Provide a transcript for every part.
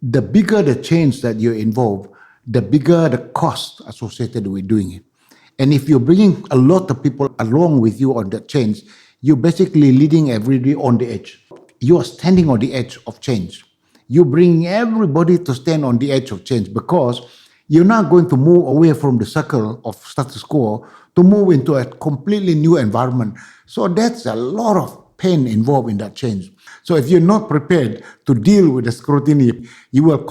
the bigger the change that you involve, the bigger the cost associated with doing it. And if you're bringing a lot of people along with you on that change, you're basically leading everybody on the edge. You are standing on the edge of change. You bring everybody to stand on the edge of change because you're not going to move away from the circle of status quo to move into a completely new environment. So that's a lot of pain involved in that change. So if you're not prepared to deal with the scrutiny, you will...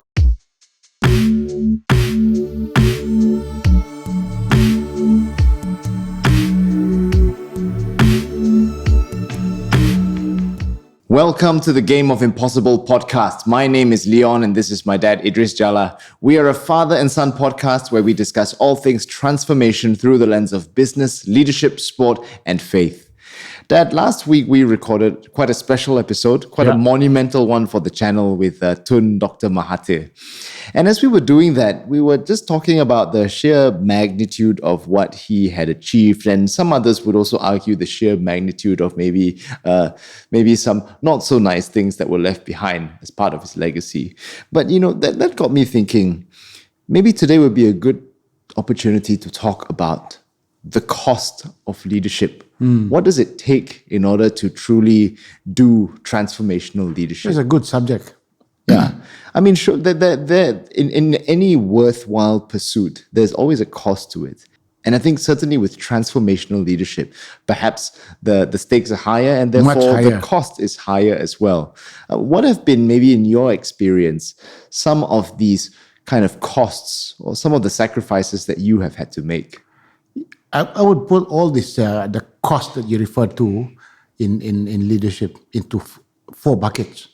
Welcome to the Game of Impossible podcast. My name is Leon and this is my dad, Idris Jala. We are a father and son podcast where we discuss all things transformation through the lens of business, leadership, sport, and faith. Dad, last week we recorded quite a special episode, quite a monumental one for the channel with Tun Dr. Mahathir. And as we were doing that, we were just talking about the sheer magnitude of what he had achieved, and some others would also argue the sheer magnitude of maybe some not so nice things that were left behind as part of his legacy. But that got me thinking, maybe today would be a good opportunity to talk about the cost of leadership. What does it take in order to truly do transformational leadership? It's a good subject. Yeah. I mean, sure, in any worthwhile pursuit, there's always a cost to it. And I think certainly with transformational leadership, perhaps the stakes are higher and therefore the cost is higher as well. What have been, maybe in your experience, some of these kind of costs or some of the sacrifices that you have had to make? I would put all this, the cost that you referred to in leadership into four buckets.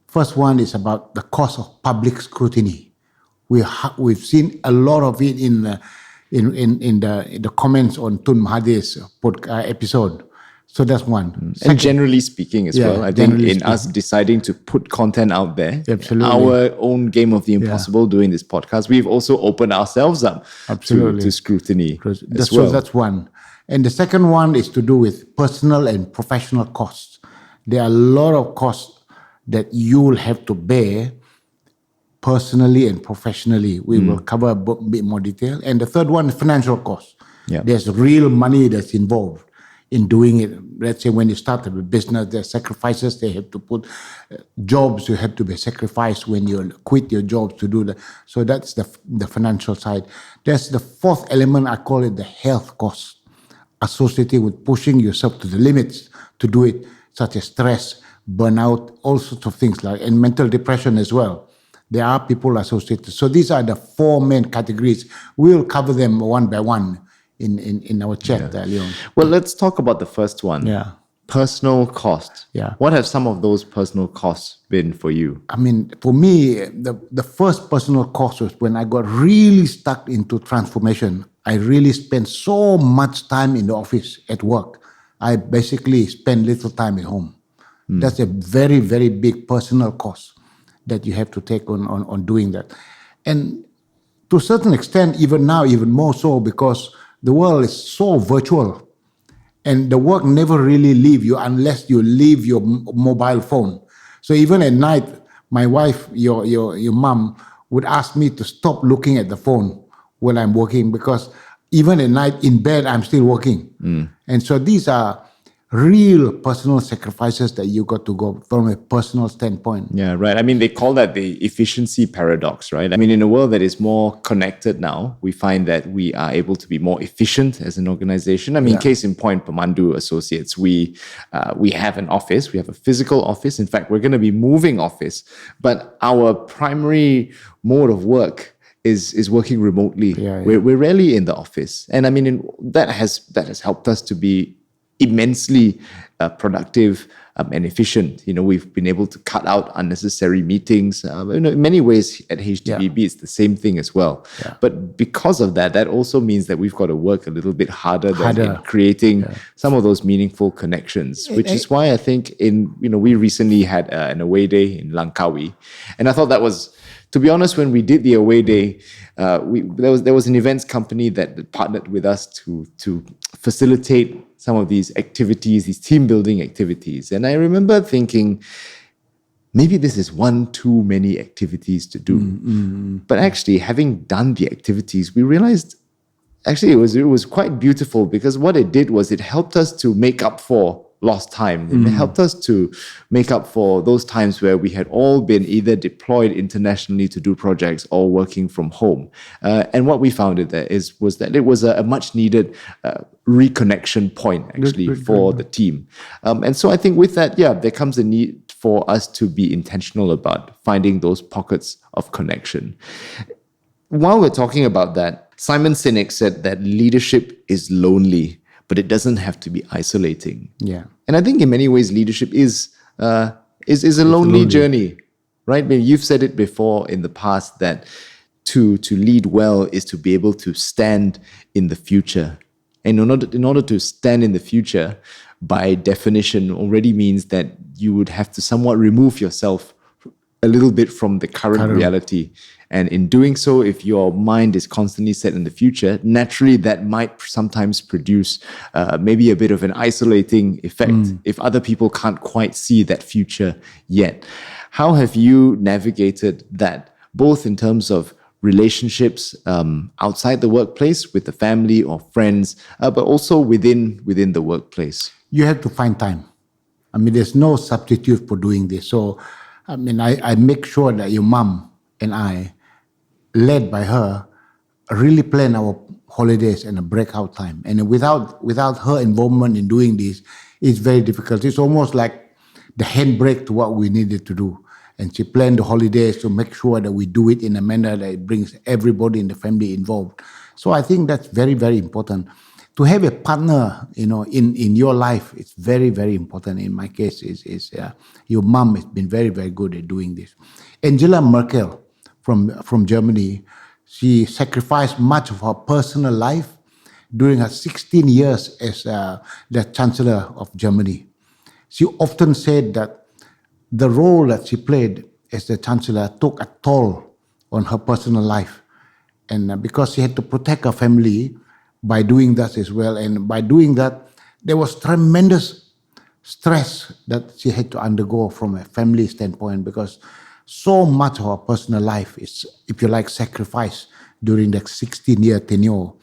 First one is about the cost of public scrutiny. We've seen a lot of it in the comments on Tun Mahathir's episode. So that's one. And generally speaking as well, I think in us deciding to put content out there, our own game of the impossible doing this podcast, we've also opened ourselves up to scrutiny as well. So that's one. And the second one is to do with personal and professional costs. There are a lot of costs that you will have to bear personally and professionally. We will cover a bit more detail. And the third one is financial costs. Yeah. There's real money that's involved in doing it. Let's say when you start a business, there's sacrifices they have to put. Jobs you have to be sacrificed when you quit your jobs to do that. So that's the financial side. There's the fourth element, I call it the health costs, associated with pushing yourself to the limits to do it, such as stress, burnout, all sorts of things and mental depression as well. There are people associated. So these are the four main categories. We'll cover them one by one in our chat, Leon. Well, let's talk about the first one. Yeah. Personal cost. Yeah. What have some of those personal costs been for you? I mean, for me, the first personal cost was when I got really stuck into transformation. I really spent so much time in the office at work. I basically spent little time at home. That's a very, very big personal cost that you have to take on doing that. And to a certain extent, even now, even more so, because the world is so virtual and the work never really leave you unless you leave your mobile phone. So even at night, my wife, your mom, would ask me to stop looking at the phone while I'm working, because even at night in bed, I'm still working. And so these are real personal sacrifices that you got to go from a personal standpoint. Yeah, right. I mean, they call that the efficiency paradox, right? I mean, in a world that is more connected now, we find that we are able to be more efficient as an organization. I mean, case in point, PEMANDU Associates, we have an office, we have a physical office. In fact, we're going to be moving office, but our primary mode of work is working remotely. We're rarely in the office. And I mean, that has helped us to be immensely productive and efficient. We've been able to cut out unnecessary meetings. In many ways at HTBB, it's the same thing as well. But because of that also means that we've got to work a little bit harder in creating some of those meaningful connections, which is why I think we recently had an away day in Langkawi. And I thought that was, to be honest, when we did the away day, there was an events company that partnered with us to facilitate some of these activities, these team building activities. And I remember thinking, maybe this is one too many activities to do. But actually, having done the activities, we realized actually it was quite beautiful, because what it did was it helped us to make up for lost time. It helped us to make up for those times where we had all been either deployed internationally to do projects or working from home. And what we found was that it was a much needed reconnection point actually for the team. And so I think with that, there comes a need for us to be intentional about finding those pockets of connection. While we're talking about that, Simon Sinek said that leadership is lonely, but it doesn't have to be isolating. Yeah. And I think in many ways, leadership is a lonely journey, right? Maybe you've said it before in the past that to lead well is to be able to stand in the future. And in order to stand in the future, by definition, already means that you would have to somewhat remove yourself a little bit from the current reality. And in doing so, if your mind is constantly set in the future, naturally that might sometimes produce maybe a bit of an isolating effect if other people can't quite see that future yet. How have you navigated that, both in terms of relationships outside the workplace with the family or friends, but also within the workplace? You have to find time. I mean, there's no substitute for doing this. So, I mean, I make sure that your mom and I, led by her, really plan our holidays and a breakout time. And without her involvement in doing this, it's very difficult. It's almost like the handbrake to what we needed to do. And she planned the holidays to make sure that we do it in a manner that it brings everybody in the family involved. So I think that's very, very important. To have a partner, in your life, it's very, very important. In my case, is your mom has been very, very good at doing this. Angela Merkel from Germany, she sacrificed much of her personal life during her 16 years as the Chancellor of Germany. She often said that the role that she played as the Chancellor took a toll on her personal life. And because she had to protect her family by doing that as well. And by doing that, there was tremendous stress that she had to undergo from a family standpoint, because so much of her personal life is, if you like, sacrifice during that 16-year tenure.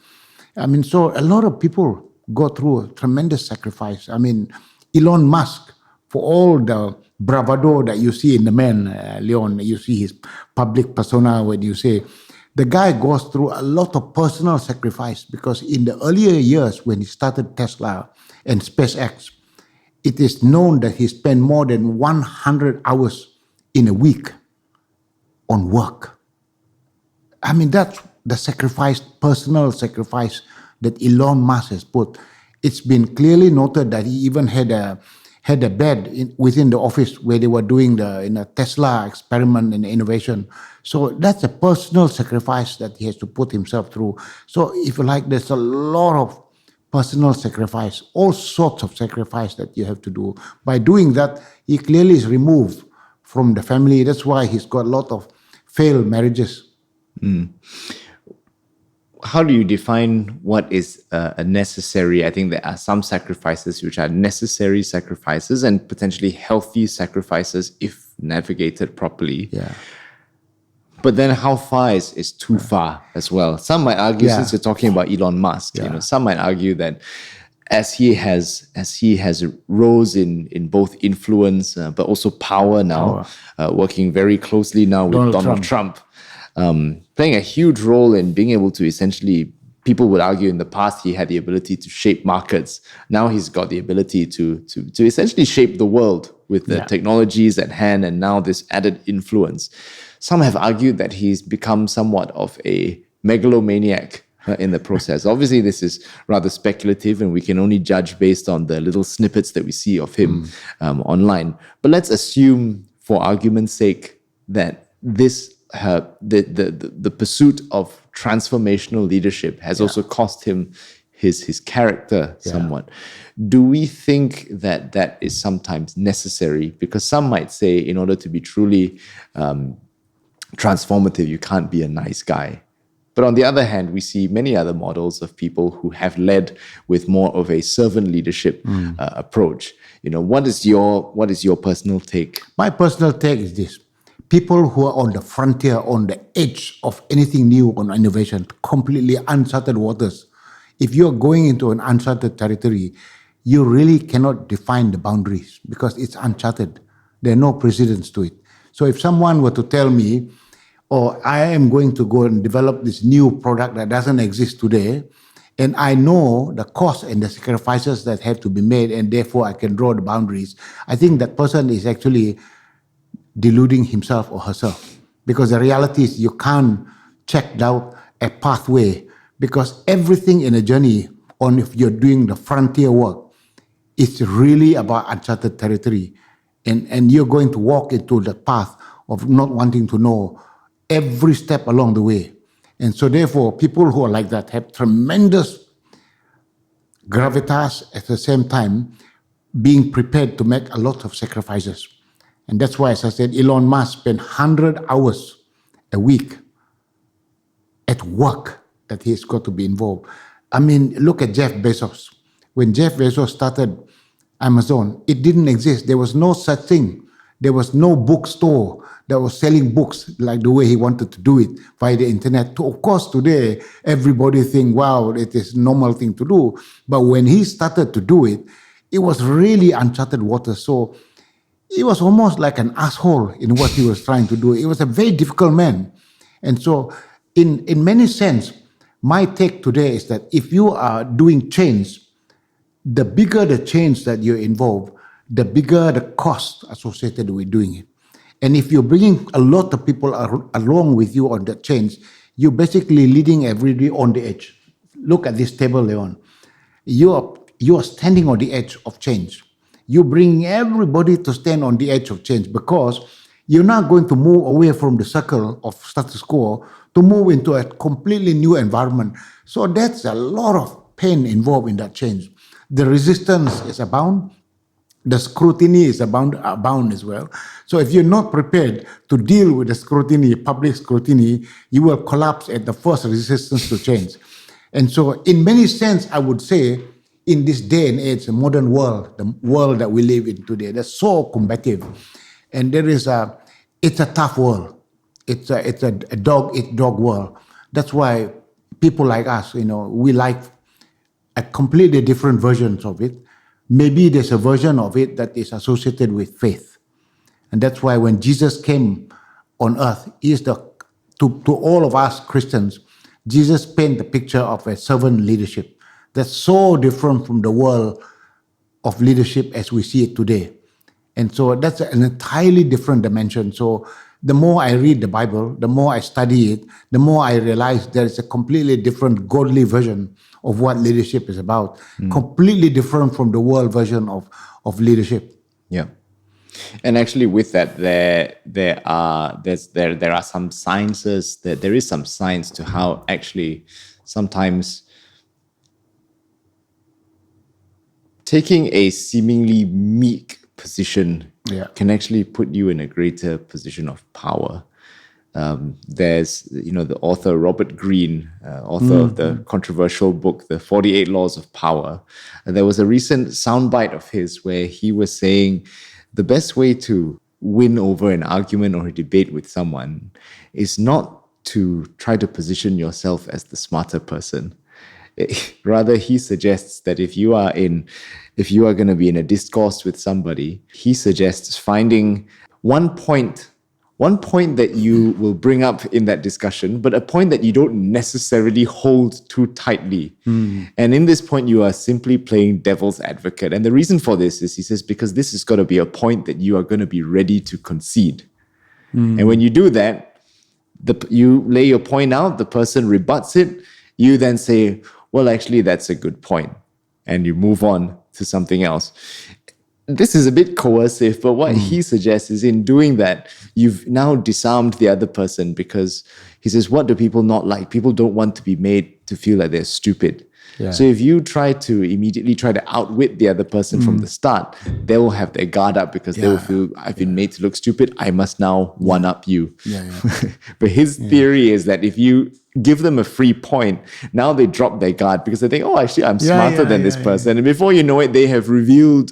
I mean, so a lot of people go through a tremendous sacrifice. I mean, Elon Musk, for all the bravado that you see in the man, Leon, you see his public persona when you say, the guy goes through a lot of personal sacrifice, because in the earlier years when he started Tesla and SpaceX, it is known that he spent more than 100 hours in a week on work. I mean, that's the sacrifice, personal sacrifice that Elon Musk has put. It's been clearly noted that he even had a bed within the office where they were doing the Tesla experiment and innovation. So that's a personal sacrifice that he has to put himself through. So if you like, there's a lot of personal sacrifice, all sorts of sacrifice that you have to do. By doing that, he clearly is removed from the family. That's why he's got a lot of failed marriages. How do you define what is a necessary? I think there are some sacrifices which are necessary sacrifices and potentially healthy sacrifices if navigated properly. Yeah. But then how far is too far as well? Some might argue, since you're talking about Elon Musk, some might argue that as he has rose in both influence but also power now, working very closely now with Donald Trump, playing a huge role in being able to essentially, people would argue in the past he had the ability to shape markets. Now he's got the ability to essentially shape the world with the technologies at hand, and now this added influence. Some have argued that he's become somewhat of a megalomaniac in the process. Obviously, this is rather speculative, and we can only judge based on the little snippets that we see of him online. But let's assume, for argument's sake, that this the pursuit of transformational leadership has also cost him his character somewhat. Do we think that is sometimes necessary? Because some might say, in order to be truly transformative, you can't be a nice guy. But on the other hand, we see many other models of people who have led with more of a servant leadership approach. What is your personal take? My personal take is this. People who are on the frontier, on the edge of anything new on innovation, completely uncharted waters. If you're going into an uncharted territory, you really cannot define the boundaries because it's uncharted. There are no precedents to it. So if someone were to tell me, I am going to go and develop this new product that doesn't exist today, and I know the cost and the sacrifices that have to be made, and therefore I can draw the boundaries, I think that person is actually deluding himself or herself. Because the reality is you can't check out a pathway, because everything in a journey, if you're doing the frontier work, it's really about uncharted territory. And you're going to walk into the path of not wanting to know every step along the way. And so therefore, people who are like that have tremendous gravitas at the same time, being prepared to make a lot of sacrifices. And that's why, as I said, Elon Musk spent 100 hours a week at work that he's got to be involved. I mean, look at Jeff Bezos. When Jeff Bezos started Amazon, it didn't exist. There was no such thing. There was no bookstore that was selling books like the way he wanted to do it via the internet. Of course, today, everybody think, wow, it is a normal thing to do. But when he started to do it, it was really uncharted waters. So he was almost like an asshole in what he was trying to do. He was a very difficult man. And so in many sense, my take today is that if you are doing change, the bigger the change that you're involved, the bigger the cost associated with doing it. And if you're bringing a lot of people along with you on that change, you're basically leading everybody on the edge. Look at this table, Leon. You are standing on the edge of change. You're bringing everybody to stand on the edge of change because you're not going to move away from the circle of status quo to move into a completely new environment. So that's a lot of pain involved in that change. The resistance is abound. The scrutiny is abound as well. So if you're not prepared to deal with the scrutiny, public scrutiny, you will collapse at the first resistance to change. And so in many sense, I would say, in this day and age, the modern world, the world that we live in today, that's so combative. And it's a tough world. It's a dog-eat-dog world. That's why people like us, we like a completely different versions of it. Maybe there's a version of it that is associated with faith. And that's why when Jesus came on earth, to all of us Christians, Jesus painted the picture of a servant leadership that's so different from the world of leadership as we see it today. And so that's an entirely different dimension. So the more I read the Bible, the more I study it, the more I realize there is a completely different godly version of what leadership is about, completely different from the world version of leadership. Yeah. And actually with that, there are some sciences, there is some science to how actually sometimes taking a seemingly meek position can actually put you in a greater position of power. There's, the author Robert Greene, author of the controversial book, The 48 Laws of Power. And there was a recent soundbite of his where he was saying the best way to win over an argument or a debate with someone is not to try to position yourself as the smarter person. Rather, he suggests that if you are going to be in a discourse with somebody, he suggests finding one point that you will bring up in that discussion, but a point that you don't necessarily hold too tightly. And in this point, you are simply playing devil's advocate. And the reason for this is, he says, because this is going to be a point that you are going to be ready to concede. And when you do that, you lay your point out, the person rebuts it, you then say, well, actually, that's a good point. And you move on to something else. This is a bit coercive, but what he suggests is in doing that, you've now disarmed the other person, because he says, what do people not like? People don't want to be made to feel like they're stupid. Yeah. So if you try to immediately try to outwit the other person from the start, they will have their guard up because they will feel, I've been made to look stupid. I must now one-up you. But his theory is that if you give them a free point, now they drop their guard because they think, oh, actually, I'm smarter than this person. And before you know it, they have revealed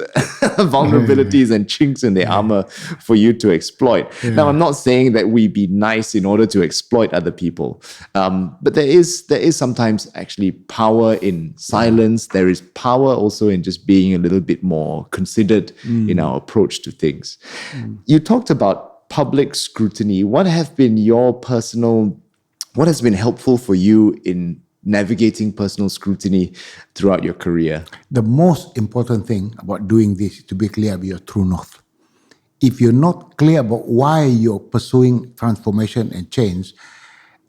vulnerabilities and chinks in their armor for you to exploit. Now, I'm not saying that we be nice in order to exploit other people, but there is sometimes actually power in silence. There is power also in just being a little bit more considered in our approach to things. You talked about public scrutiny. What has been helpful for you in navigating personal scrutiny throughout your career? The most important thing about doing this is to be clear about your true north. If you're not clear about why you're pursuing transformation and change,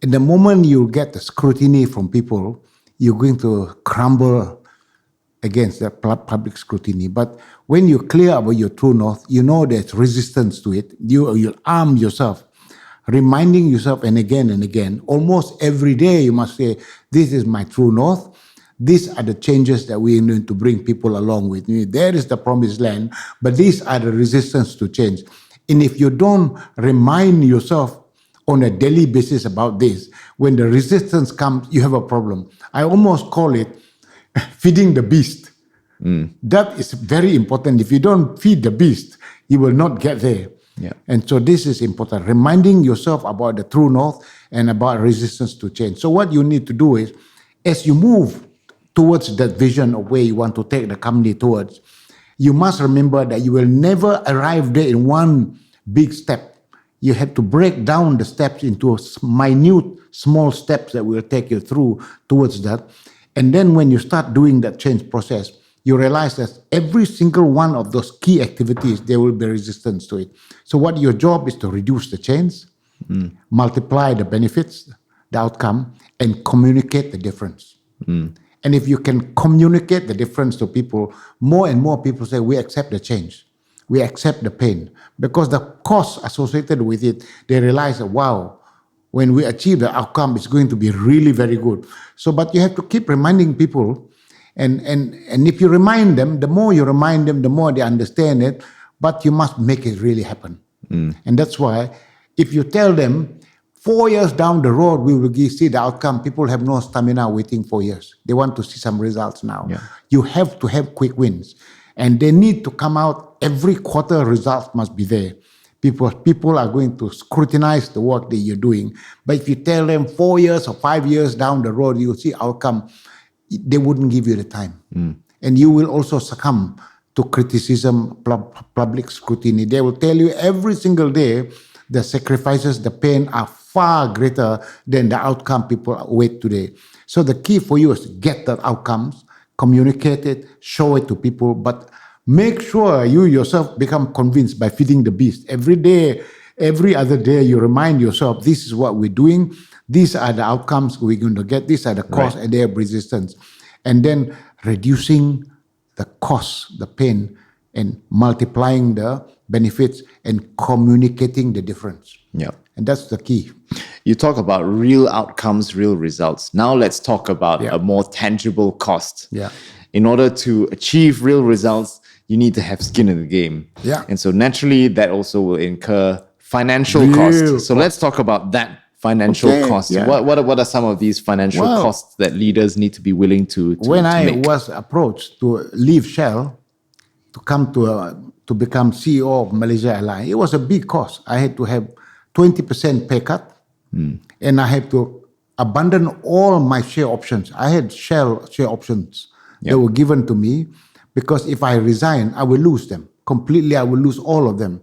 in the moment you get the scrutiny from people, you're going to crumble against the public scrutiny. But when you're clear about your true north, you know there's resistance to it. You'll arm yourself, reminding yourself and again, almost every day you must say, this is my true north. These are the changes that we need to bring people along with me. There is the promised land, but these are the resistance to change. And if you don't remind yourself on a daily basis about this, when the resistance comes, you have a problem. I almost call it feeding the beast. That is very important. If you don't feed the beast, you will not get there. Yeah. And so this is important, reminding yourself about the true north and about resistance to change. So what you need to do is, as you move towards that vision of where you want to take the company towards, you must remember that you will never arrive there in one big step. You have to break down the steps into minute, small steps that will take you through towards that. And then when you start doing that change process, you realize that every single one of those key activities, there will be resistance to it. So what your job is to reduce the change, multiply the benefits, the outcome, and communicate the difference. And if you can communicate the difference to people, more and more people say, we accept the change. We accept the pain. Because the cost associated with it, they realize that, wow, when we achieve the outcome, it's going to be really very good. So, but you have to keep reminding people. And if you remind them, the more you remind them, the more they understand it, but you must make it really happen. And that's why if you tell them 4 years down the road, we will see the outcome, people have no stamina waiting 4 years. They want to see some results now. Yeah. You have to have quick wins. And they need to come out every quarter, results must be there. People are going to scrutinize the work that you're doing. But if you tell them 4 years or 5 years down the road, you'll see outcome, they wouldn't give you the time. And you will also succumb to criticism, public scrutiny. They will tell you every single day the sacrifices, the pain are far greater than the outcome people await today. So the key for you is to get that outcomes, communicate it, show it to people, but make sure you yourself become convinced by feeding the beast. Every day, every other day, you remind yourself, this is what we're doing. These are the outcomes we're going to get. These are the costs and their resistance. And then reducing the cost, the pain, and multiplying the benefits and communicating the difference. Yeah. And that's the key. You talk about real outcomes, real results. Now let's talk about a more tangible cost. Yeah. In order to achieve real results, you need to have skin in the game. Yeah. And so naturally, that also will incur financial costs. So let's talk about that financial costs. Yeah. What are some of these financial costs that leaders need to be willing to when I make? was approached to leave Shell, to come to become CEO of Malaysia Airlines, it was a big cost. I had to have 20% pay cut, and I had to abandon all my share options. I had Shell share options that were given to me, because if I resign, I will lose them completely. I will lose all of them.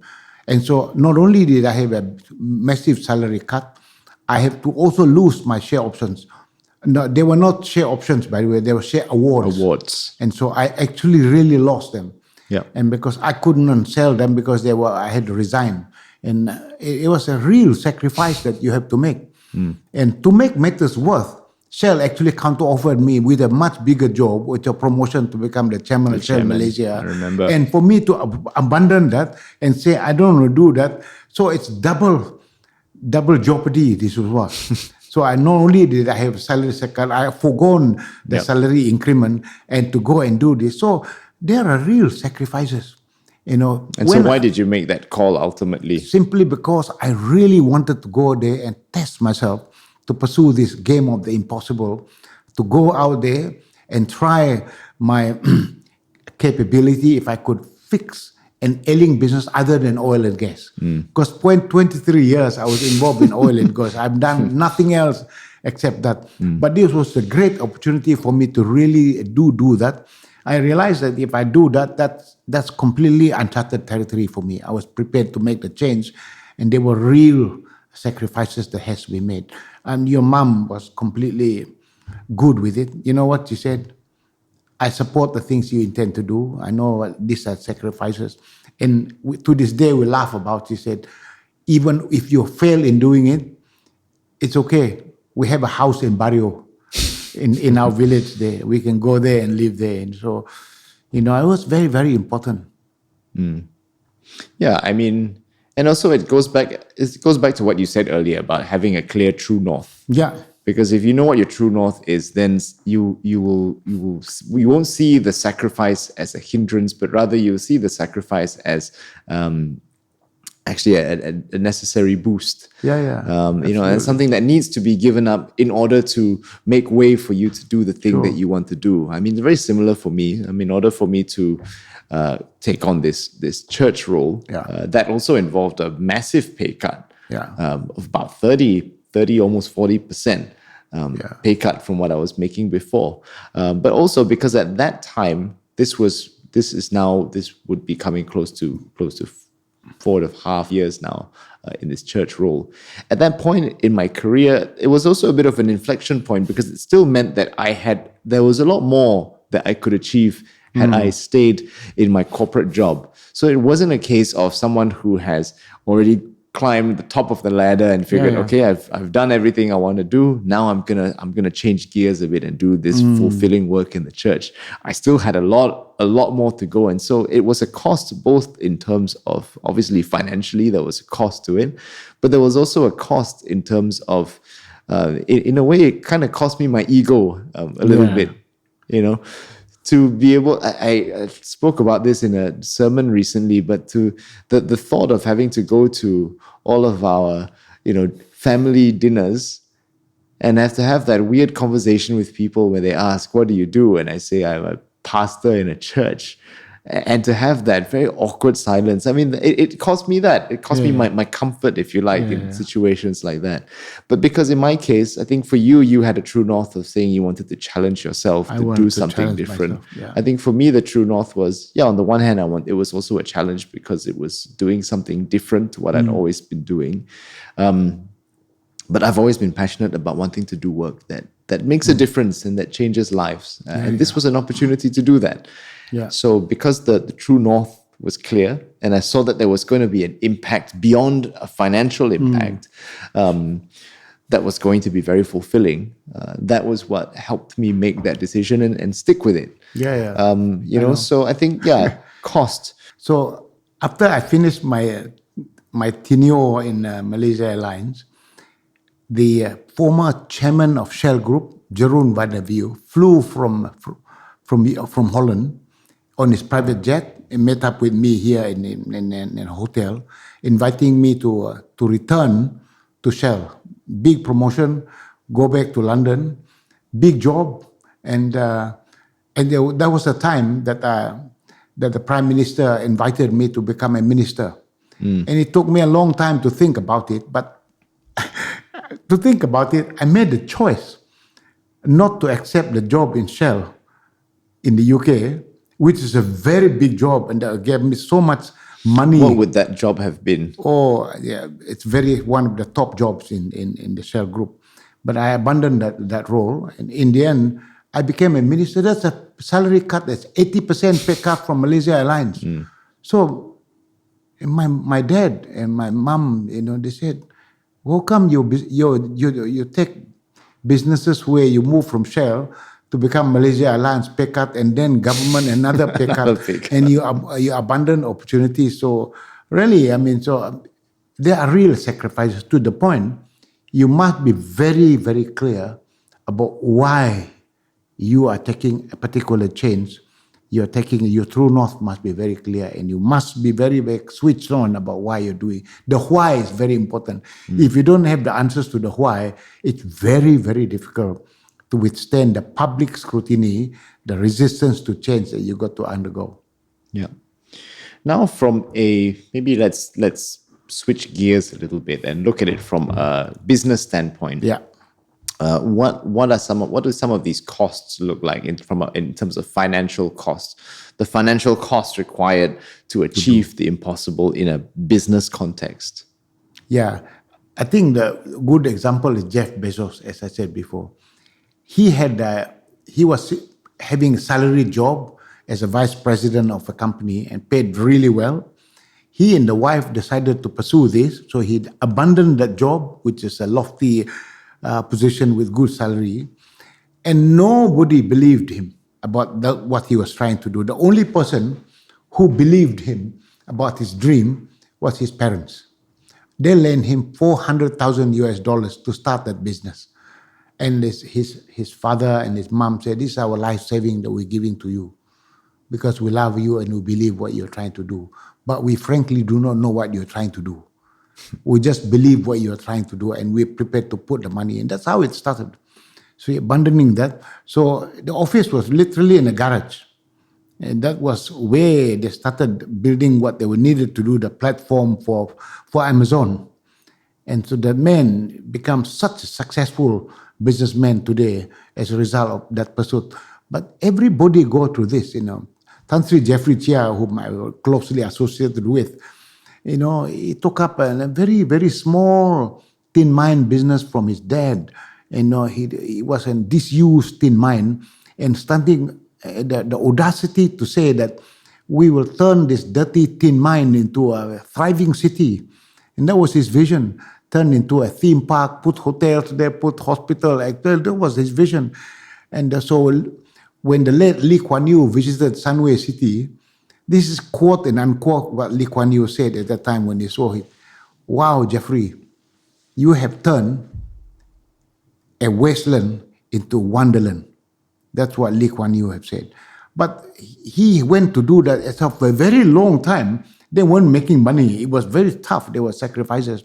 And so not only did I have a massive salary cut, I have to also lose my share options. No, they were not share options, by the way. They were share awards. And so I actually really lost them. Yeah. And because I couldn't sell them because I had to resign. And it was a real sacrifice that you have to make. And to make matters worse, Shell actually counter-offered me with a much bigger job, with a promotion to become the chairman of Shell Malaysia. I remember. And for me to abandon that and say, I don't want to do that. So it's double jeopardy, this was. So I not only did I have salary cut, I have forgone the salary increment and to go and do this. So there are real sacrifices, you know. And so why did you make that call ultimately? Simply because I really wanted to go there and test myself to pursue this game of the impossible, to go out there and try my capability if I could fix an ailing business other than oil and gas. Because 23 years I was involved in oil and gas. I've done nothing else except that. But this was a great opportunity for me to really do that. I realized that if I do that, that's completely uncharted territory for me. I was prepared to make the change, and there were real sacrifices that has to be made. And your mom was completely good with it. You know what she said? I support the things you intend to do. I know these are sacrifices. And to this day, we laugh about it. She said, even if you fail in doing it, it's okay. We have a house in Barrio, in our village there. We can go there and live there. And so, it was very, very important. Yeah, I mean, and also it goes back to what you said earlier about having a clear true north. Yeah. Because if you know what your true north is, then you won't see the sacrifice as a hindrance, but rather you'll see the sacrifice as actually a necessary boost. And something that needs to be given up in order to make way for you to do the thing that you want to do. I mean, it's very similar for me. I mean, in order for me to take on this church role, that also involved a massive pay cut of about 30, almost 40% pay cut from what I was making before. But also because at that time, this would be coming close to 4.5 years now in this church role. At that point in my career, it was also a bit of an inflection point because it still meant that there was a lot more that I could achieve had I stayed in my corporate job. So it wasn't a case of someone who has already climbed the top of the ladder and figured, okay, I've done everything I want to do. Now I'm gonna change gears a bit and do this fulfilling work in the church. I still had a lot more to go, and so it was a cost both in terms of obviously financially there was a cost to it, but there was also a cost in terms of in a way it kind of cost me my ego a little bit, to be able, I spoke about this in a sermon recently, but to the thought of having to go to all of our, family dinners and have to have that weird conversation with people where they ask, what do you do? And I say, I'm a pastor in a church. And to have that very awkward silence, I mean, it cost me that. It cost me my comfort, if you like, in situations like that. But because in my case, I think for you had a true north of saying you wanted to challenge yourself to do something different. I think for me, the true north was, on the one hand, it was also a challenge because it was doing something different to what I'd always been doing. But I've always been passionate about wanting to do work that makes a difference and that changes lives. And this was an opportunity to do that. So because the true north was clear, and I saw that there was going to be an impact beyond a financial impact that was going to be very fulfilling, that was what helped me make that decision and stick with it. So I think, cost. So after I finished my tenure in Malaysia Airlines, the former chairman of Shell Group, Jeroen van der Wiel, flew from Holland on his private jet and met up with me here in a hotel, inviting me to return to Shell. Big promotion, go back to London, big job, and there was a time that the Prime Minister invited me to become a minister, and it took me a long time to think about it. But to think about it, I made the choice not to accept the job in Shell in the UK, which is a very big job and that gave me so much money. What would that job have been? It's one of the top jobs in the Shell Group. But I abandoned that role. And in the end, I became a minister. That's a salary cut. That's 80% pay cut from Malaysia Airlines. So my dad and my mom, they said, how come you take businesses where you move from Shell to become Malaysia Airlines pay cut and then government another pay cut and you abandon opportunities? So really, there are real sacrifices to the point. You must be very, very clear about why you are taking a particular change. You're taking your true north must be very clear, and you must be very, very switched on about why you're doing. The why is very important. If you don't have the answers to the why, it's very, very difficult to withstand the public scrutiny, the resistance to change that you got to undergo. Yeah. Now, from maybe let's switch gears a little bit and look at it from a business standpoint. Yeah. What do some of these costs look like in terms of financial costs? The financial costs required to achieve the impossible in a business context. Yeah, I think the good example is Jeff Bezos, as I said before. He was having a salaried job as a vice president of a company and paid really well. He and the wife decided to pursue this, so he abandoned that job, which is a lofty position with good salary, and nobody believed him about what he was trying to do. The only person who believed him about his dream was his parents. They lent him $400,000 to start that business. And his father and his mom said, "This is our life saving that we're giving to you because we love you and we believe what you're trying to do. But we frankly do not know what you're trying to do. We just believe what you're trying to do and we're prepared to put the money in." That's how it started. So abandoning that. So the office was literally in a garage. And that was where they started building what they needed to do, the platform for Amazon. And so that man becomes such a successful businessman today as a result of that pursuit. But everybody go through this, Tan Sri Jeffrey Chia, whom I was closely associated with, he took up a very, very small tin mine business from his dad. He was a disused tin mine, and starting the audacity to say that we will turn this dirty tin mine into a thriving city. And that was his vision. Turn into a theme park, put hotels there, put hospital. That was his vision. And so when the late Lee Kuan Yew visited Sunway City, this is quote and unquote what Lee Kuan Yew said at that time when he saw it. "Wow, Jeffrey, you have turned a wasteland into wonderland." That's what Lee Kuan Yew have said. But he went to do that for a very long time. They weren't making money. It was very tough. There were sacrifices.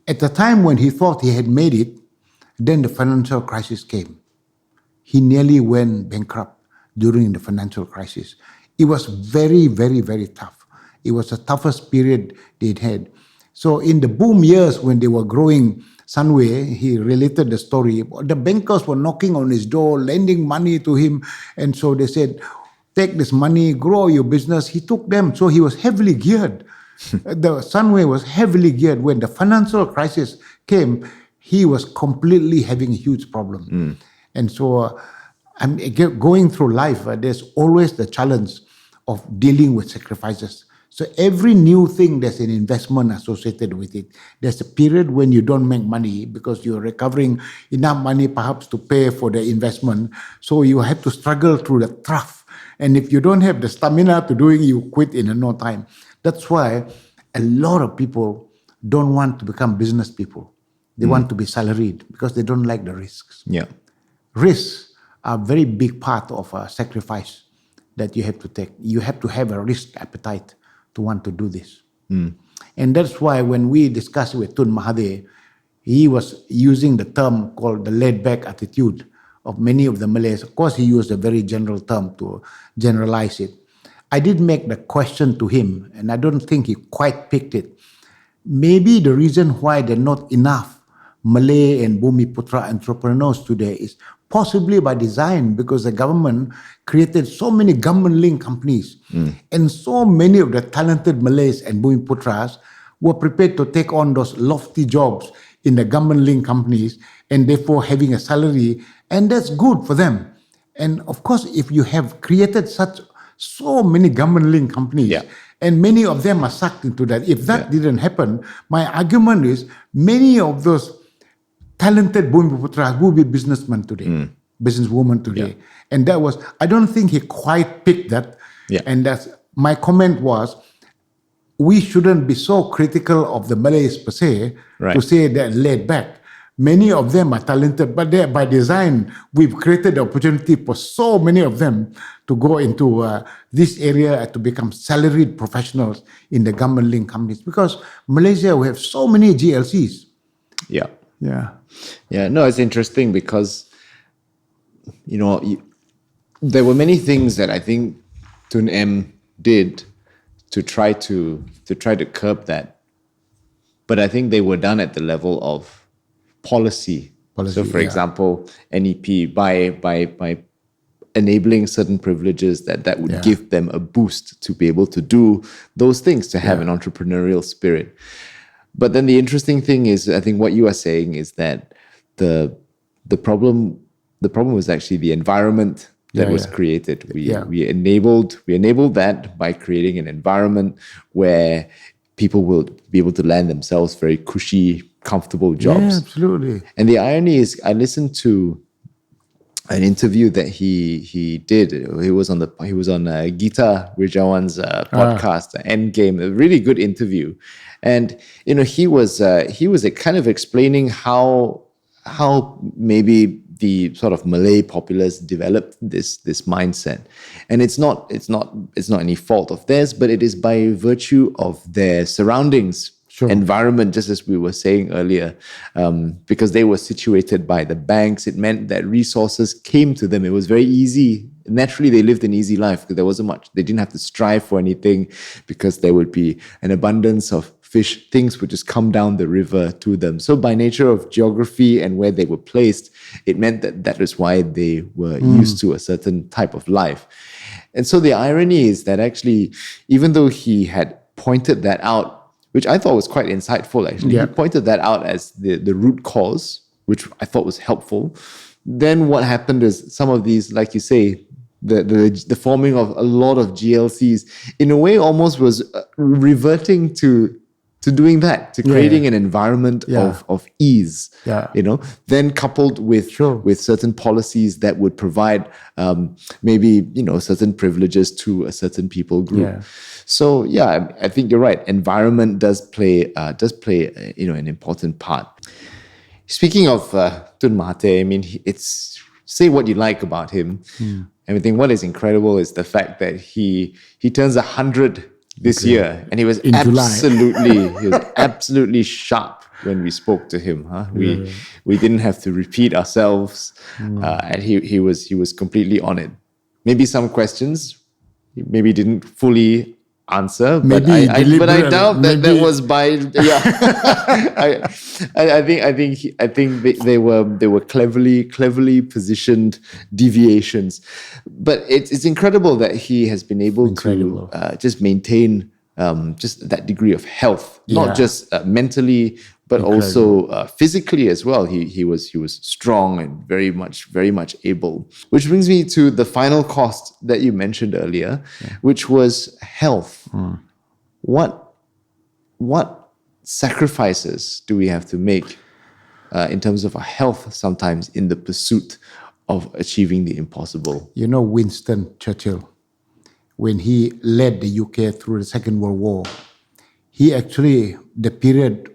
At the time when he thought he had made it, then the financial crisis came. He nearly went bankrupt during the financial crisis. It was very, very, very tough. It was the toughest period they'd had. So in the boom years when they were growing Sunway, he related the story. The bankers were knocking on his door, lending money to him. And so they said, "Take this money, grow your business." He took them. So he was heavily geared. The Sunway was heavily geared. When the financial crisis came, he was completely having a huge problem. And so I'm going through life, there's always the challenge of dealing with sacrifices. So every new thing, there's an investment associated with it. There's a period when you don't make money because you're recovering enough money perhaps to pay for the investment. So you have to struggle through the trough. And if you don't have the stamina to do it, you quit in no time. That's why a lot of people don't want to become business people. They want to be salaried because they don't like the risks. Yeah. Risks are a very big part of a sacrifice that you have to take. You have to have a risk appetite to want to do this. And that's why when we discussed with Tun Mahathir, he was using the term called the laid-back attitude of many of the Malays. Of course, he used a very general term to generalize it. I did make the question to him, and I don't think he quite picked it. Maybe the reason why there are not enough Malay and Bumiputra entrepreneurs today is possibly by design, because the government created so many government-linked companies. And so many of the talented Malays and Bumiputras were prepared to take on those lofty jobs in the government-linked companies and therefore having a salary. And that's good for them. And of course, if you have created so many government-linked companies, and many of them are sucked into that. If that didn't happen, my argument is many of those talented Bumiputras will be businessmen today, businesswomen today. And that was, I don't think he quite picked that. And that's, my comment was, we shouldn't be so critical of the Malays per se to say they're laid back. Many of them are talented, but they, by design, we've created the opportunity for so many of them to go into this area to become salaried professionals in the government-linked companies. Because Malaysia, we have so many GLCs. Yeah. Yeah. Yeah. No, it's interesting because, there were many things that I think Tun M did to try to curb that. But I think they were done at the level of policy. So, for example, NEP, by enabling certain privileges that would give them a boost to be able to do those things, to have an entrepreneurial spirit. But then the interesting thing is, I think what you are saying is that the problem was actually the environment that was created. We enabled that by creating an environment where people will be able to land themselves very cushy, comfortable jobs. Yeah, absolutely. And the irony is, I listened to an interview that he did. He was on Gita Wijawan's podcast, Endgame, a really good interview. And he was kind of explaining how maybe the sort of Malay populace developed this mindset, and it's not any fault of theirs, but it is by virtue of their surroundings, environment, just as we were saying earlier, because they were situated by the banks. It meant that resources came to them. It was very easy. Naturally, they lived an easy life because there wasn't much. They didn't have to strive for anything because there would be an abundance of fish. Things would just come down the river to them. So by nature of geography and where they were placed, it meant that is why they were used to a certain type of life. And so the irony is that actually, even though he had pointed that out, which I thought was quite insightful actually, he pointed that out as the root cause, which I thought was helpful. Then what happened is some of these, like you say, the forming of a lot of GLCs, in a way almost was reverting to doing that, to creating an environment of ease, then coupled with certain policies that would provide maybe certain privileges to a certain people group. So I think you're right. Environment does play an important part. Speaking of Tun Mahathir, I mean, it's say what you like about him. I think what is incredible is the fact that he turns 100 this year, and he was absolutely sharp when we spoke to him. We didn't have to repeat ourselves, and he was completely on it. Maybe some questions he maybe didn't fully answer, but I doubt that was by I think they were cleverly positioned deviations, but it's incredible that he has been able to just maintain just that degree of health, not just mentally, but also physically as well. He was strong and very much able. Which brings me to the final cost that you mentioned earlier, which was health. What sacrifices do we have to make in terms of our health sometimes in the pursuit of achieving the impossible? Winston Churchill, when he led the UK through the Second World War, he actually, the period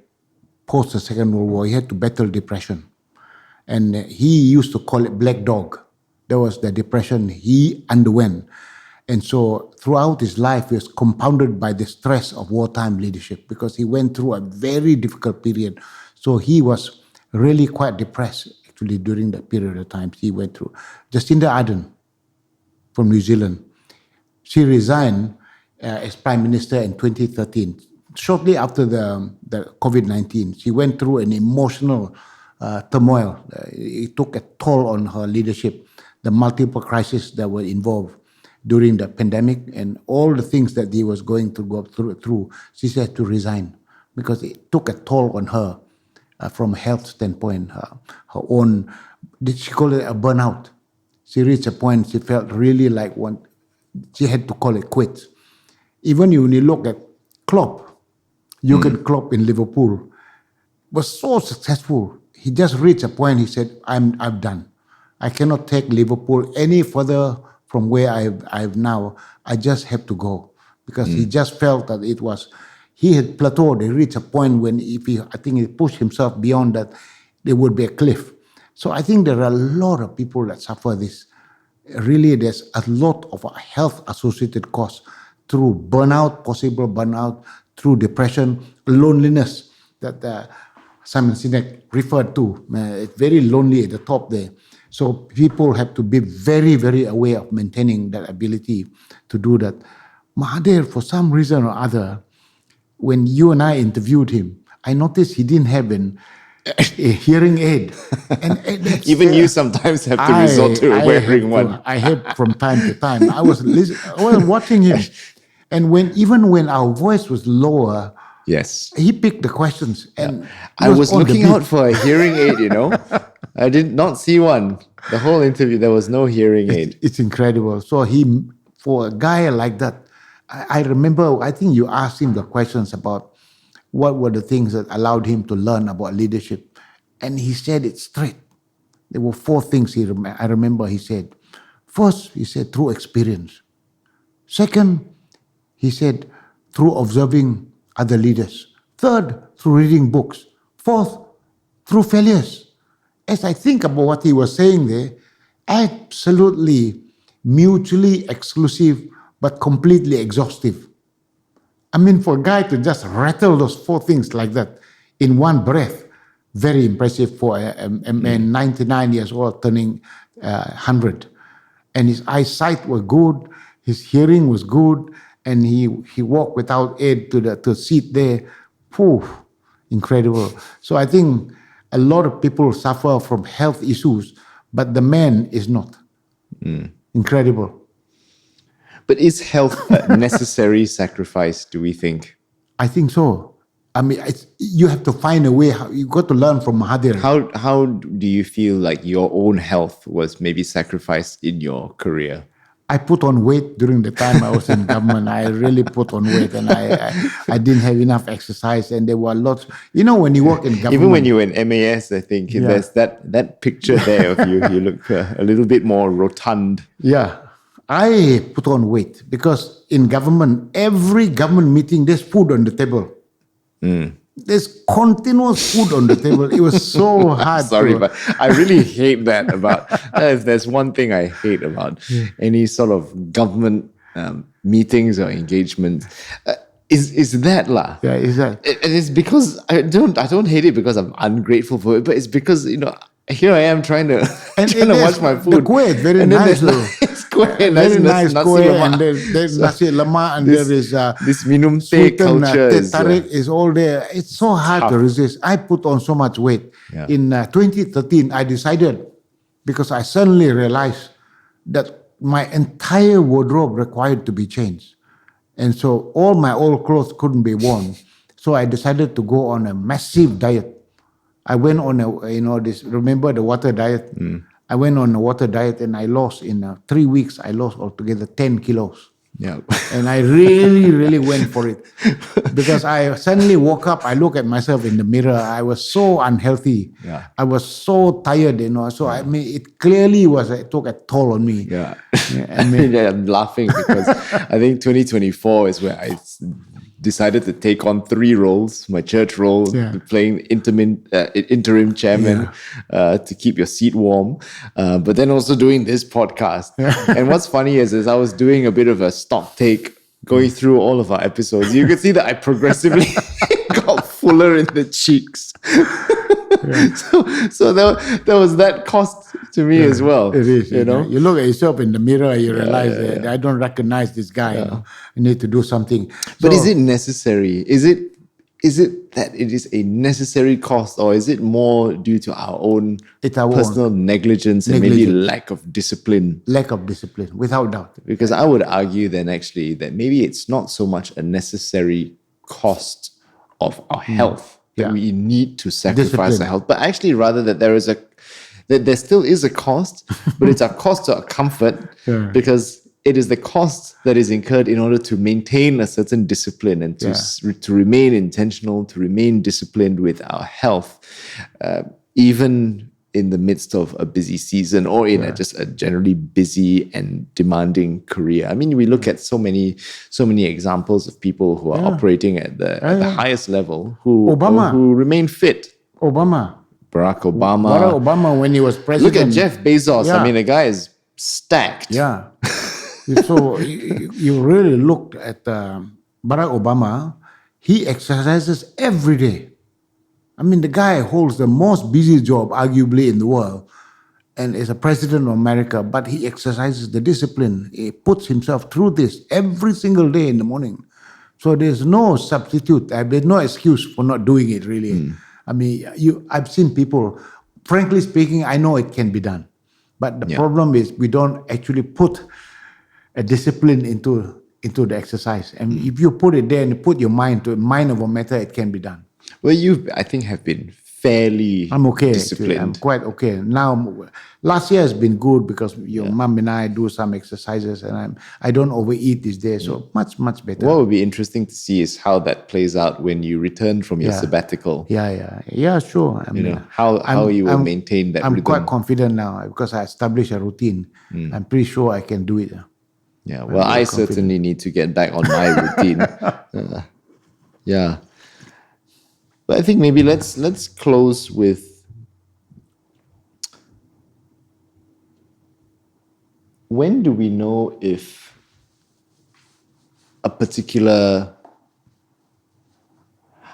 post the Second World War, he had to battle depression. And he used to call it Black Dog. That was the depression he underwent. And so throughout his life, he was compounded by the stress of wartime leadership because he went through a very difficult period. So he was really quite depressed, actually, during that period of time he went through. Jacinda Ardern from New Zealand, she resigned as Prime Minister in 2013. Shortly after the COVID-19, she went through an emotional turmoil. It took a toll on her leadership, the multiple crises that were involved during the pandemic and all the things that he was going to go through. She had to resign because it took a toll on her from a health standpoint. Her own, did she call it a burnout? She reached a point she felt really like she had to call it quits. Even when you look at Klopp, Jurgen Klopp in Liverpool was so successful. He just reached a point. He said, "I'm done. I cannot take Liverpool any further from where I've now. I just have to go," because he just felt that he had plateaued. He reached a point when I think he pushed himself beyond that. there would be a cliff. So I think there are a lot of people that suffer this. Really, there's a lot of health-associated costs through burnout, possible burnout, through depression, loneliness that Simon Sinek referred to. It's very lonely at the top there. So people have to be very, very aware of maintaining that ability to do that. Mahathir, for some reason or other, when you and I interviewed him, I noticed he didn't have a hearing aid. And even you sometimes have to resort to wearing one. I have from time to time. I was watching him. And even when our voice was lower, yes, he picked the questions. And I was looking out for a hearing aid, I did not see one. The whole interview, there was no hearing aid. It's incredible. So for a guy like that, I remember, I think you asked him the questions about what were the things that allowed him to learn about leadership. And he said it straight. There were 4 things I remember he said. First, he said, through experience. Second, he said, through observing other leaders. Third, through reading books. Fourth, through failures. As I think about what he was saying there, absolutely mutually exclusive, but completely exhaustive. I mean, for a guy to just rattle those 4 things like that in one breath, very impressive for a man 99 years old turning 100. And his eyesight was good, his hearing was good, and he walked without aid to the seat there. Poof, incredible. So I think a lot of people suffer from health issues, but the man is not. Incredible. But is health a necessary sacrifice, do we think? I think so. I mean, you have to find a way. You got to learn from Mahathir. How do you feel like your own health was maybe sacrificed in your career? I put on weight during the time I was in government. I really put on weight, and I didn't have enough exercise, and there were lots. When you work in government, even when you were in MAS, I think there's that picture there of you. You look a little bit more rotund. Yeah, I put on weight because in government, every government meeting, there's food on the table. There's continuous food on the table. It was so hard. Sorry, but I really hate that about, if there's one thing I hate about any sort of government meetings or engagements, is that lah. Yeah, is that. And it's because I don't hate it because I'm ungrateful for it, but it's because, here I am trying to watch my food. The kueh is very nice. Very nice kueh, and there's nasi lemak, and there is this minum teh culture. Teh tarik is all there. It's so hard to resist. I put on so much weight. Yeah. In 2013, I decided, because I suddenly realized that my entire wardrobe required to be changed. And so all my old clothes couldn't be worn. So I decided to go on a massive diet. I went on remember the water diet? I went on a water diet, and I lost in 3 weeks, I lost altogether 10 kilos. Yeah. And I really, really went for it. Because I suddenly woke up, I looked at myself in the mirror. I was so unhealthy. Yeah. I was so tired, So I mean, it clearly it took a toll on me. Yeah. I mean, I'm laughing because I think 2024 is where I decided to take on 3 roles: my church role, playing interim chairman to keep your seat warm, but then also doing this podcast. And what's funny is I was doing a bit of a stock take, going through all of our episodes. You can see that I progressively got fuller in the cheeks. So there was that cost to me as well. It is. You look at yourself in the mirror, you realize that I don't recognize this guy. I need to do something. But is it necessary? Is it that it is a necessary cost, or is it more due to our own personal negligence and maybe lack of discipline? Lack of discipline, without doubt. Because I would argue then actually that maybe it's not so much a necessary cost of our health. That we need to sacrifice our health, but actually rather that there still is a cost, but it's a cost to our comfort because it is the cost that is incurred in order to maintain a certain discipline and to remain intentional, to remain disciplined with our health, even in the midst of a busy season or in just a generally busy and demanding career. I mean, we look at so many examples of people who are operating at the highest level who remain fit. Obama. Barack Obama. Barack Obama, when he was president. Look at Jeff Bezos. Yeah. I mean, the guy is stacked. Yeah. So you really looked at Barack Obama, he exercises every day. I mean, the guy holds the most busy job, arguably, in the world, and is a president of America, but he exercises the discipline. He puts himself through this every single day in the morning. So there's no substitute. There's no excuse for not doing it, really. I mean, I've seen people, frankly speaking, I know it can be done. But the problem is we don't actually put a discipline into the exercise. And if you put it there and put your mind to a mind of a matter, it can be done. Well, you, I think, have been fairly I'm okay. disciplined. I'm quite okay. Now, last year has been good because your mom and I do some exercises and I don't overeat these days. So much, much better. What would be interesting to see is how that plays out when you return from your sabbatical. Yeah, sure. I mean, how you will maintain that I'm rhythm. quite confident now because I established a routine. I'm pretty sure I can do it. Yeah, well, I certainly need to get back on my routine. Yeah. But I think maybe let's close with when do we know if a particular,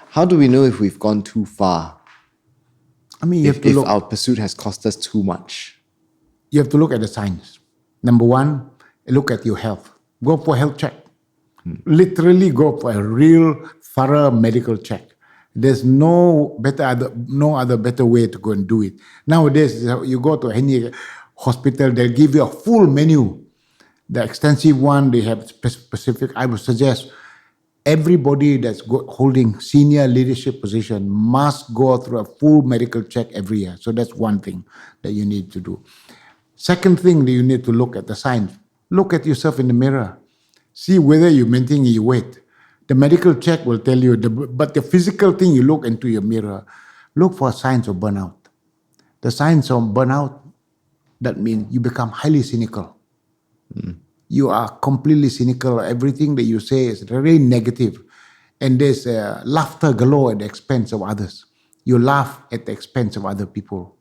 how do we know if we've gone too far? I mean, if our pursuit has cost us too much? You have to look at the signs. Number one, look at your health. Go for a health check. Literally go for a real thorough medical check. There's no other better way to go and do it. Nowadays, you go to any hospital, they'll give you a full menu. The extensive one, they have specific. I would suggest everybody that's holding senior leadership position must go through a full medical check every year. So that's one thing that you need to do. Second thing that you need to look at the signs. Look at yourself in the mirror. See whether you're maintaining your weight. The medical check will tell you, but the physical thing, you look into your mirror, look for signs of burnout. The signs of burnout, that means you become highly cynical. You are completely cynical. Everything that you say is very negative. And there's laughter galore at the expense of others. You laugh at the expense of other people.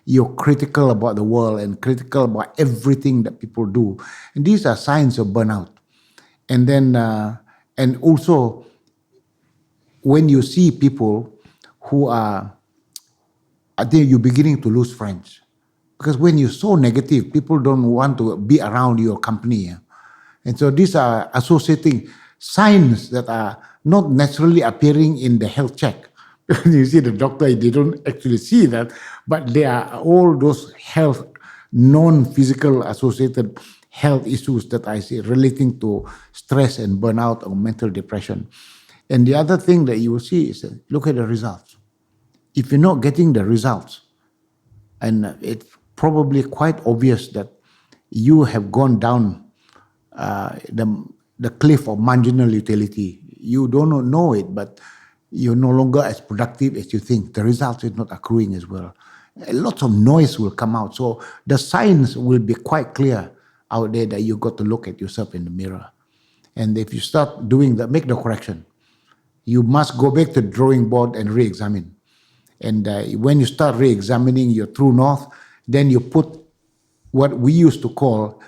You're critical about the world and critical about everything that people do. And these are signs of burnout. And then, and also, when you see people who are, I think you're beginning to lose friends. Because when you're so negative, people don't want to be around your company. And so these are associating signs that are not necessarily appearing in the health check. You see the doctor, they don't actually see that, but they are all those health, non-physical associated health issues that I see relating to stress and burnout or mental depression. And the other thing that you will see is look at the results. If you're not getting the results, and it's probably quite obvious that you have gone down the cliff of marginal utility. You don't know it, but you're no longer as productive as you think. The results is not accruing as well. Lots of noise will come out. So the signs will be quite clear out there that you got to look at yourself in the mirror. And if you start doing that, make the correction. You must go back to the drawing board and re-examine. And when you start re-examining your true north, then you put what we used to call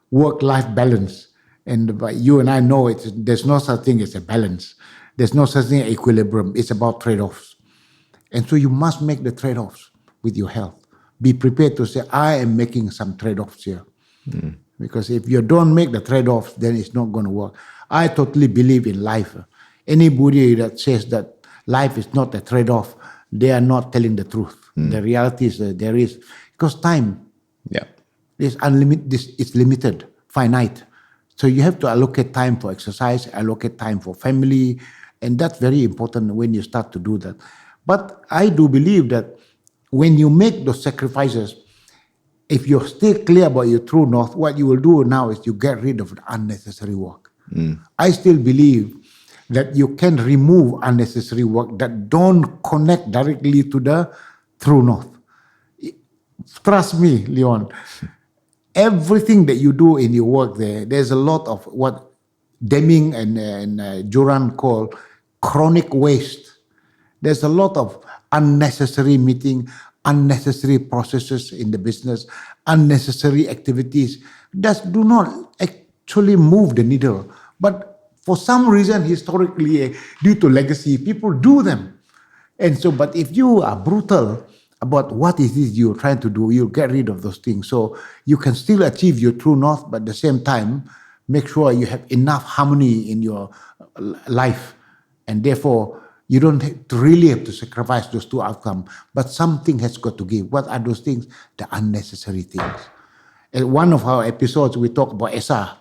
work-life balance. And you and I know there's no such thing as a balance. There's no such thing as equilibrium. It's about trade-offs. And so you must make the trade-offs with your health. Be prepared to say, I am making some trade-offs here. Because if you don't make the trade-offs, then it's not going to work. I totally believe in life. Anybody that says that life is not a trade-off, they are not telling the truth. The reality is that there is, because time is unlimited, it's limited, finite. So you have to allocate time for exercise, allocate time for family, and that's very important when you start to do that. But I do believe that when you make those sacrifices, if you're still clear about your true north, what you will do now is you get rid of the unnecessary work. I still believe that you can remove unnecessary work that don't connect directly to the true north. Trust me, Leon, everything that you do in your work there's a lot of what Deming and Joran call chronic waste. There's a lot of unnecessary meeting, unnecessary processes in the business, unnecessary activities that do not actually move the needle. But for some reason, historically, due to legacy, people do them. And so, but if you are brutal about what it is you're trying to do, you'll get rid of those things. So you can still achieve your true north, but at the same time, make sure you have enough harmony in your life. And therefore, you don't really have to sacrifice those two outcomes, but something has got to give. What are those things? The unnecessary things. In one of our episodes, we talk about SR.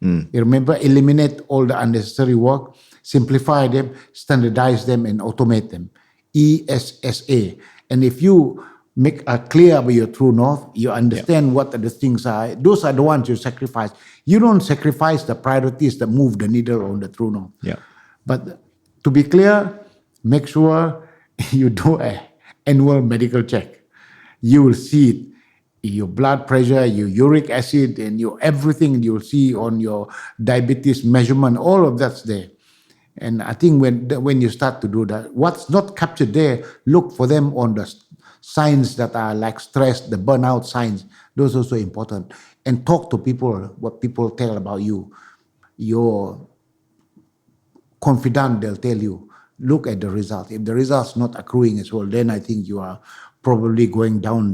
You remember, eliminate all the unnecessary work, simplify them, standardize them, and automate them. ESSA. And if you make clear about your true north, you understand what the things are. Those are the ones you sacrifice. You don't sacrifice the priorities that move the needle on the true north. Yeah. But to be clear, make sure you do an annual medical check. You will see it. Your blood pressure, your uric acid, and your everything you'll see on your diabetes measurement, all of that's there. And I think when you start to do that, what's not captured there, look for them on the signs that are like stress, the burnout signs. Those are also important. And talk to people, what people tell about you. You're confident, they'll tell you. Look at the result. If the result's not accruing as well, then I think you are probably going down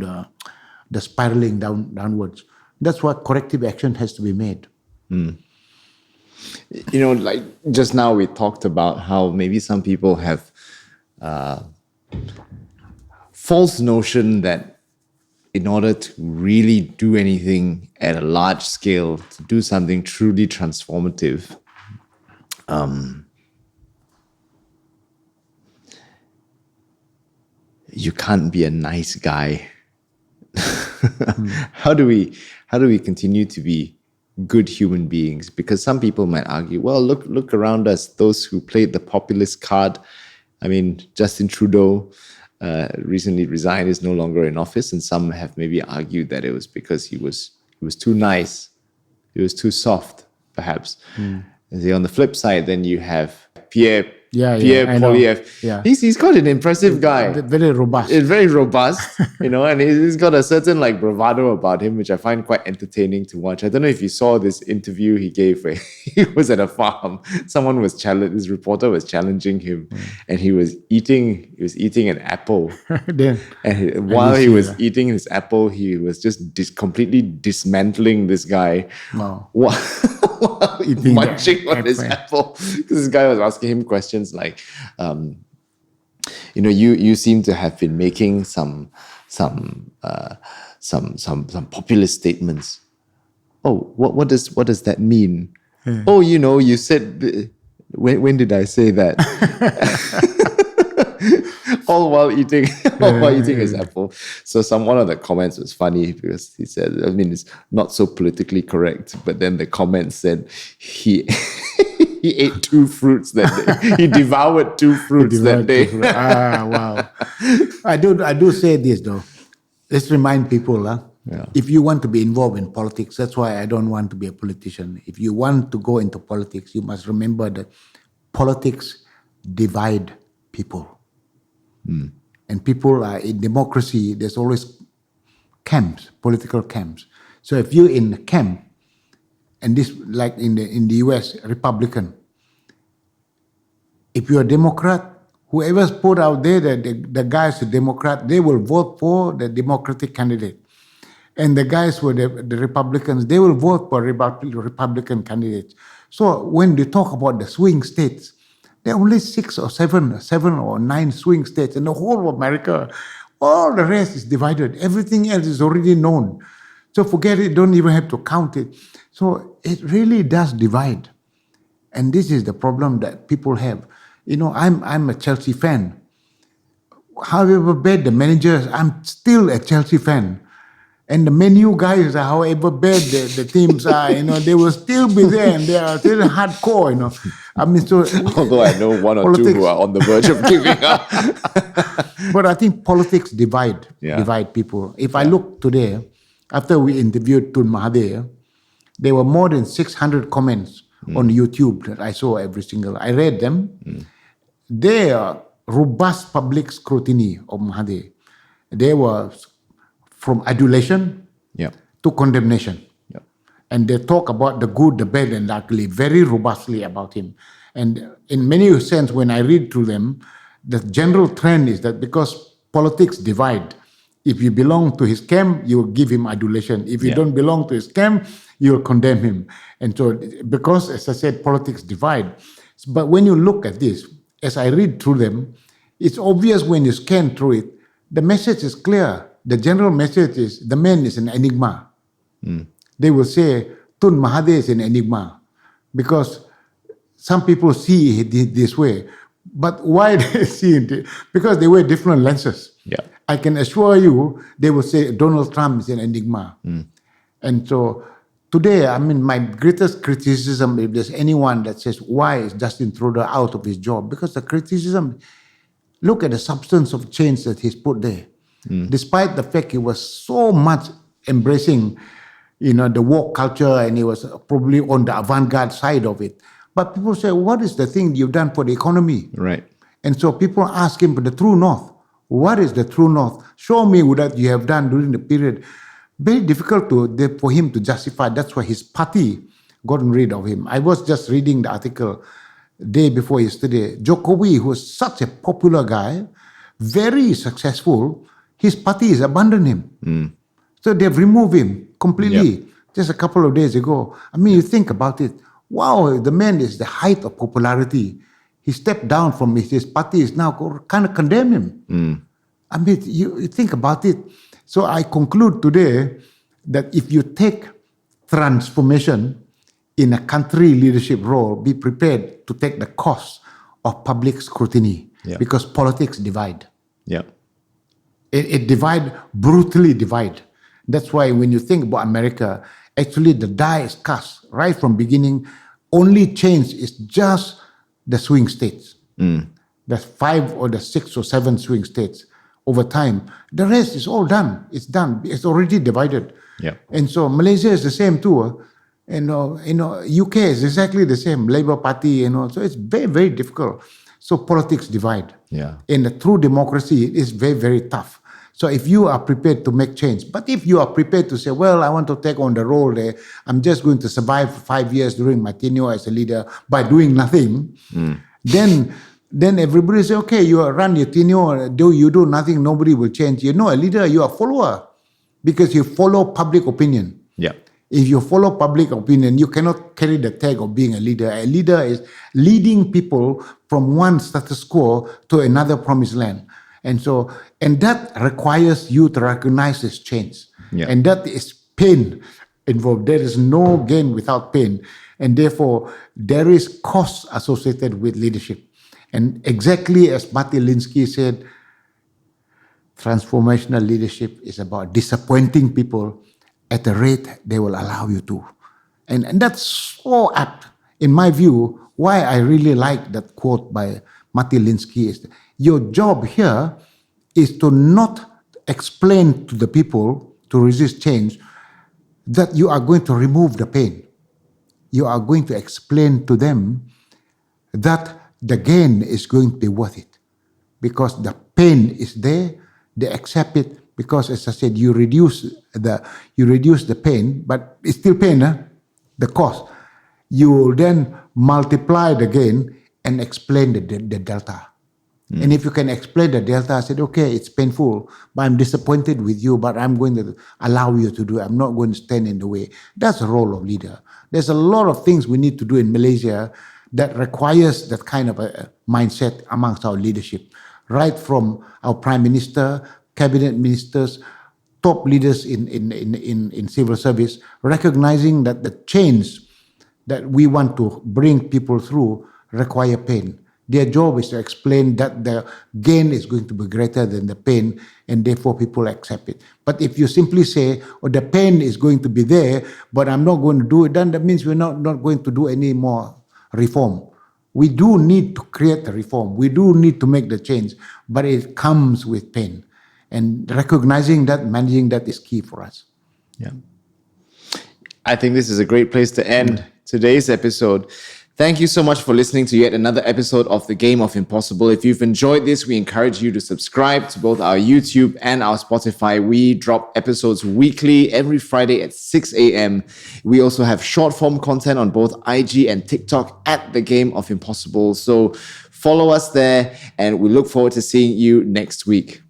the spiraling downwards. That's what corrective action has to be made. You know, like just now we talked about how maybe some people have false notion that in order to really do anything at a large scale, to do something truly transformative, you can't be a nice guy. How do we continue to be good human beings? Because some people might argue, well, look around us, those who played the populist card. I mean, Justin Trudeau recently resigned, is no longer in office, and some have maybe argued that it was because he was too nice, he was too soft, perhaps. And on the flip side, then you have Pierre Poilievre. Yeah. He's quite an impressive guy. Very robust. It's very robust, and he's got a certain like bravado about him, which I find quite entertaining to watch. I don't know if you saw this interview he gave where he was at a farm. This reporter was challenging him, and he was eating an apple. And while he was eating his apple, he was just completely dismantling this guy. Wow. Munching on his apple, because this guy was asking him questions like, you seem to have been making some populist statements. Oh, what does that mean? Oh, you said, when did I say that? all while eating his apple. So one of the comments was funny because he said, I mean, it's not so politically correct, but then the comment said he ate 2 fruits that day. He devoured 2 fruits that day. Wow. I do say this though. Let's remind people, if you want to be involved in politics, that's why I don't want to be a politician. If you want to go into politics, you must remember that politics divide people. And people are in democracy, there's always camps, political camps. So if you're in a camp, and this like in the US, Republican, if you're a Democrat, whoever's put out there that the guy's a Democrat, they will vote for the Democratic candidate. And the guys who are the Republicans, they will vote for Republican candidates. So when they talk about the swing states, there are only 6 or 7 or 9 swing states in the whole of America. All the rest is divided. Everything else is already known. So forget it, don't even have to count it. So it really does divide. And this is the problem that people have. I'm a Chelsea fan. However bad the managers, I'm still a Chelsea fan. And the Man U guys, however bad the teams are, they will still be there and they are still hardcore, I mean, so although I know one or two who are on the verge of giving up. But I think politics divide people. If I look today, after we interviewed Tun Mahathir, there were more than 600 comments on YouTube that I saw I read them. They are robust public scrutiny of Mahathir. they were from adulation Yeah. to condemnation. Yeah. And they talk about the good, the bad, and the ugly very robustly about him. And in many sense, when I read through them, the general trend is that because politics divide, if you belong to his camp, you will give him adulation. If you don't belong to his camp, you will condemn him. And so, because, as I said, politics divide. But when you look at this, as I read through them, it's obvious when you scan through it, the message is clear. The general message is the man is an enigma. They will say, Tun Mahathir is an enigma. Because some people see it this way. But why they see it? Because they wear different lenses. Yeah. I can assure you, they will say Donald Trump is an enigma. And so today, I mean, my greatest criticism, if there's anyone that says, why is Justin Trudeau out of his job? Because the criticism, look at the substance of change that he's put there. Despite the fact he was so much embracing, the woke culture, and he was probably on the avant-garde side of it. But people say, what is the thing you've done for the economy? Right. And so people ask him for the true north. What is the true north? Show me what you have done during the period. Very difficult for him to justify. That's why his party got rid of him. I was just reading the article day before yesterday. Jokowi, who was such a popular guy, very successful, his party has abandoned him. So they've removed him completely just a couple of days ago. I mean, you think about it. Wow, the man is the height of popularity. He stepped down from his party is now kind of condemn him. I mean, you think about it. So I conclude today that if you take transformation in a country leadership role, be prepared to take the cost of public scrutiny because politics divide. Yeah. It brutally divide. That's why when you think about America, actually the die is cast right from beginning. Only change is just the swing states. The 5 or the 6 or 7 swing states over time. The rest is all done. It's done. It's already divided. Yeah. And so Malaysia is the same too. UK is exactly the same. Labour Party, so it's very, very difficult. So politics divide. Yeah. In a true democracy, it is very, very tough. So if you are prepared to make change, but if you are prepared to say, well, I want to take on the role there, I'm just going to survive for 5 years during my tenure as a leader by doing nothing, then everybody say, okay, you run your tenure, you do nothing, nobody will change. You're not a leader, you're a follower because you follow public opinion. Yeah. If you follow public opinion, you cannot carry the tag of being a leader. A leader is leading people from one status quo to another promised land. And that requires you to recognize this change. Yeah. And that is pain involved. There is no gain without pain. And therefore, there is cost associated with leadership. And exactly as Martin Linsky said, transformational leadership is about disappointing people at the rate they will allow you to. And that's so apt. In my view, why I really like that quote by Martin Linsky is your job here is to not explain to the people to resist change that you are going to remove the pain. You are going to explain to them that the gain is going to be worth it because the pain is there. They accept it because, as I said, you reduce the pain, but it's still pain, the cost. You will then multiply the gain and explain the delta. And if you can explain the delta, I said, okay, it's painful, but I'm disappointed with you, but I'm going to allow you to do it. I'm not going to stand in the way. That's the role of leader. There's a lot of things we need to do in Malaysia that requires that kind of a mindset amongst our leadership, right from our Prime Minister, cabinet ministers, top leaders in civil service, recognizing that the change that we want to bring people through require pain. Their job is to explain that the gain is going to be greater than the pain, and therefore people accept it. But if you simply say, the pain is going to be there, but I'm not going to do it, then that means we're not going to do any more reform. We do need to create the reform. We do need to make the change, but it comes with pain. And recognizing that, managing that is key for us. Yeah. I think this is a great place to end today's episode. Thank you so much for listening to yet another episode of The Game of Impossible. If you've enjoyed this, we encourage you to subscribe to both our YouTube and our Spotify. We drop episodes weekly, every Friday at 6 a.m. We also have short form content on both IG and TikTok at The Game of Impossible. So follow us there, and we look forward to seeing you next week.